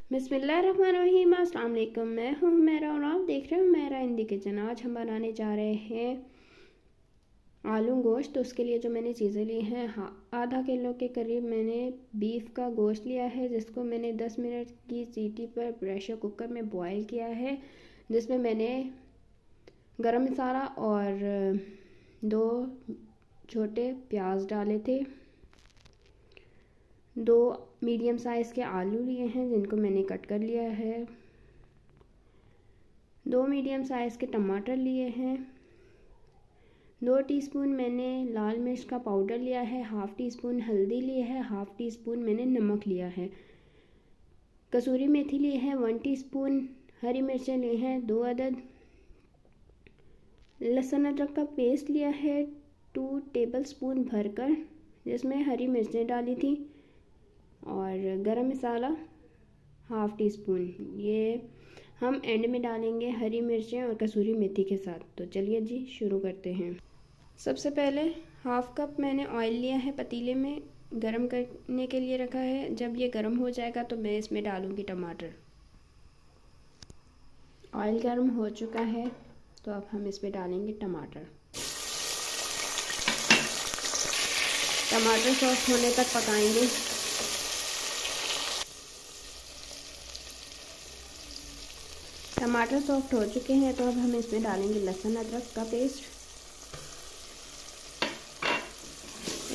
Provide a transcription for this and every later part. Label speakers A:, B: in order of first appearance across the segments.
A: बिस्मिल्लाहिर्रहमानिर्रहीम। अस्सलाम वालेकुम। मैं हूँ हुमैरा और आप देख रहे हो हुमैरा इन दी किचन। आज हम बनाने जा रहे हैं आलू गोश्त। तो उसके लिए जो मैंने चीज़ें ली हैं, आधा किलो के करीब मैंने बीफ का गोश्त लिया है, जिसको मैंने 10 मिनट की सीटी पर प्रेशर कुकर में बॉयल किया है, जिसमें मैंने गरम मसाला और 2 छोटे प्याज डाले थे। 2 मीडियम साइज़ के आलू लिए हैं, जिनको मैंने कट कर लिया है। 2 मीडियम साइज़ के टमाटर लिए हैं। 2 टीस्पून मैंने लाल मिर्च का पाउडर लिया है। हाफ़ टी स्पून हल्दी ली है। हाफ़ टी स्पून मैंने नमक लिया है। कसूरी मेथी ली है 1 टीस्पून। हरी मिर्चें ली हैं 2 अदद। लहसुन अदरक का पेस्ट लिया है 2 टेबलस्पून भरकर, जिसमें हरी मिर्चें डाली थी, और गरम मसाला हाफ़ टी स्पून। ये हम एंड में डालेंगे हरी मिर्चें और कसूरी मेथी के साथ। तो चलिए जी शुरू करते हैं। सबसे पहले हाफ़ कप मैंने ऑयल लिया है, पतीले में गरम करने के लिए रखा है। जब ये गरम हो जाएगा तो मैं इसमें डालूँगी टमाटर। ऑयल गरम हो चुका है तो अब हम इसमें डालेंगे टमाटर। टमाटर सॉफ्ट होने तक पकाएंगे। टमाटर सॉफ्ट हो चुके हैं तो अब हम इसमें डालेंगे लहसुन अदरक का पेस्ट।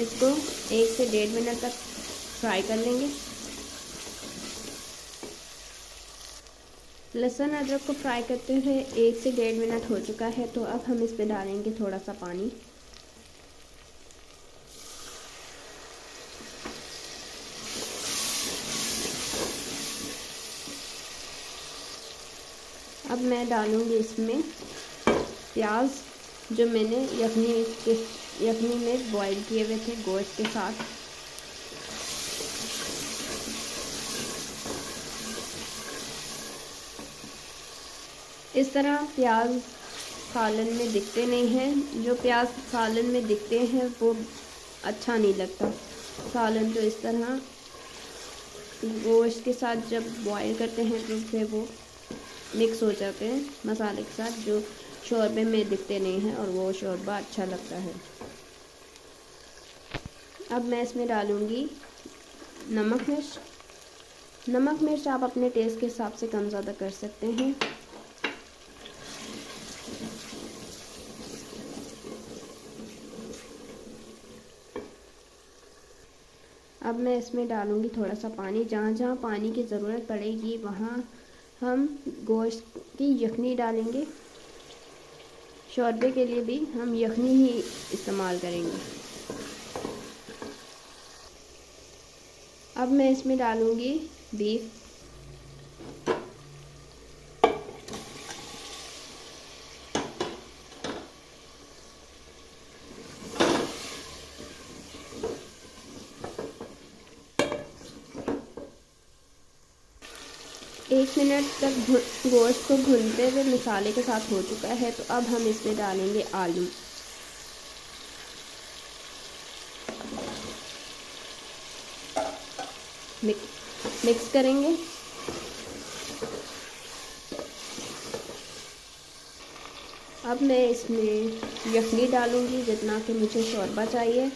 A: इसको 1 से 1.5 मिनट तक फ्राई कर लेंगे। लहसुन अदरक को फ्राई करते हुए 1 से 1.5 मिनट हो चुका है तो अब हम इसमें डालेंगे थोड़ा सा पानी। अब मैं डालूँगी इसमें प्याज, जो मैंने यखनी में बॉईल किए हुए थे गोश्त के साथ। इस तरह प्याज सालन में दिखते नहीं हैं। जो प्याज सालन में दिखते हैं वो अच्छा नहीं लगता। सालन तो इस तरह गोश्त के साथ जब बॉईल करते हैं तो फिर वो मिक्स हो जाते हैं मसाले के साथ, जो शोरबे में दिखते नहीं हैं, और वो शोरबा अच्छा लगता है। अब मैं इसमें डालूँगी नमक मिर्च। नमक मिर्च आप अपने टेस्ट के हिसाब से कम ज़्यादा कर सकते हैं। अब मैं इसमें डालूँगी थोड़ा सा पानी। जहाँ जहाँ पानी की ज़रूरत पड़ेगी वहाँ हम गोश्त की यखनी डालेंगे। शोरबे के लिए भी हम यखनी ही इस्तेमाल करेंगे। अब मैं इसमें डालूँगी बीफ। एक मिनट तक गोश्त को भूनते हुए मसाले के साथ हो चुका है तो अब हम इसमें डालेंगे आलू। मिक्स करेंगे। अब मैं इसमें यखनी डालूँगी, जितना कि मुझे शोरबा चाहिए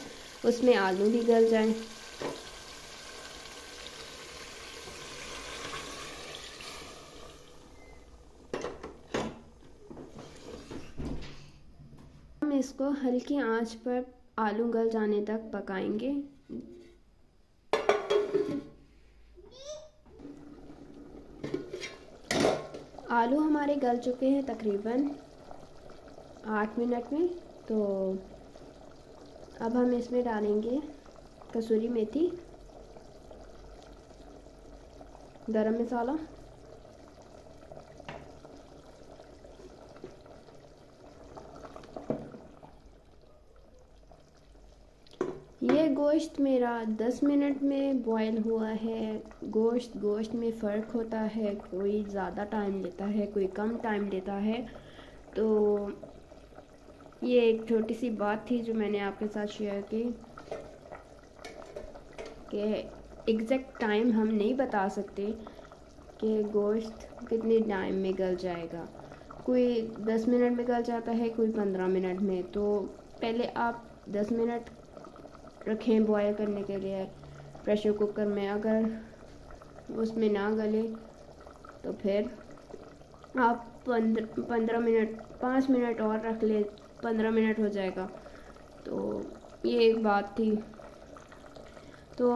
A: उसमें आलू भी गल जाएं। हम इसको हल्की आंच पर आलू गल जाने तक पकाएंगे। आलू हमारे गल चुके हैं तकरीबन 8 मिनट में। तो अब हम इसमें डालेंगे कसूरी मेथी, गरम मसाला, ये गोश्त मेरा 10 मिनट में बॉयल हुआ है। गोश्त में फ़र्क होता है, कोई ज़्यादा टाइम लेता है, कोई कम टाइम लेता है। तो ये एक छोटी सी बात थी जो मैंने आपके साथ शेयर की कि एग्जैक्ट टाइम हम नहीं बता सकते, कि गोश्त कितने टाइम में गल जाएगा। कोई 10 मिनट में गल जाता है, कोई 15 मिनट में। तो पहले आप 10 मिनट रखें बॉयल करने के लिए प्रेशर कुकर में। अगर उसमें ना गले तो फिर आप 15 मिनट 5 मिनट और रख ले, 15 मिनट हो जाएगा। तो ये एक बात थी। तो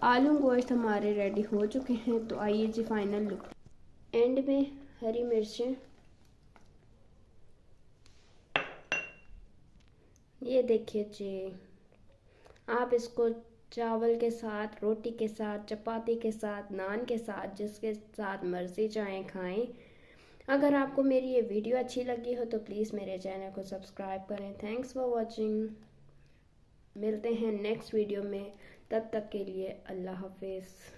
A: आलू गोश्त हमारे रेडी हो चुके हैं। तो आइए जी फाइनल लुक। एंड में हरी मिर्चें, ये देखिए जी। आप इसको चावल के साथ, रोटी के साथ, चपाती के साथ, नान के साथ, जिसके साथ मर्ज़ी चाहें खाएं। अगर आपको मेरी ये वीडियो अच्छी लगी हो तो प्लीज़ मेरे चैनल को सब्सक्राइब करें। Thanks for watching. मिलते हैं नेक्स्ट वीडियो में, तब तक के लिए अल्लाह हाफिज़।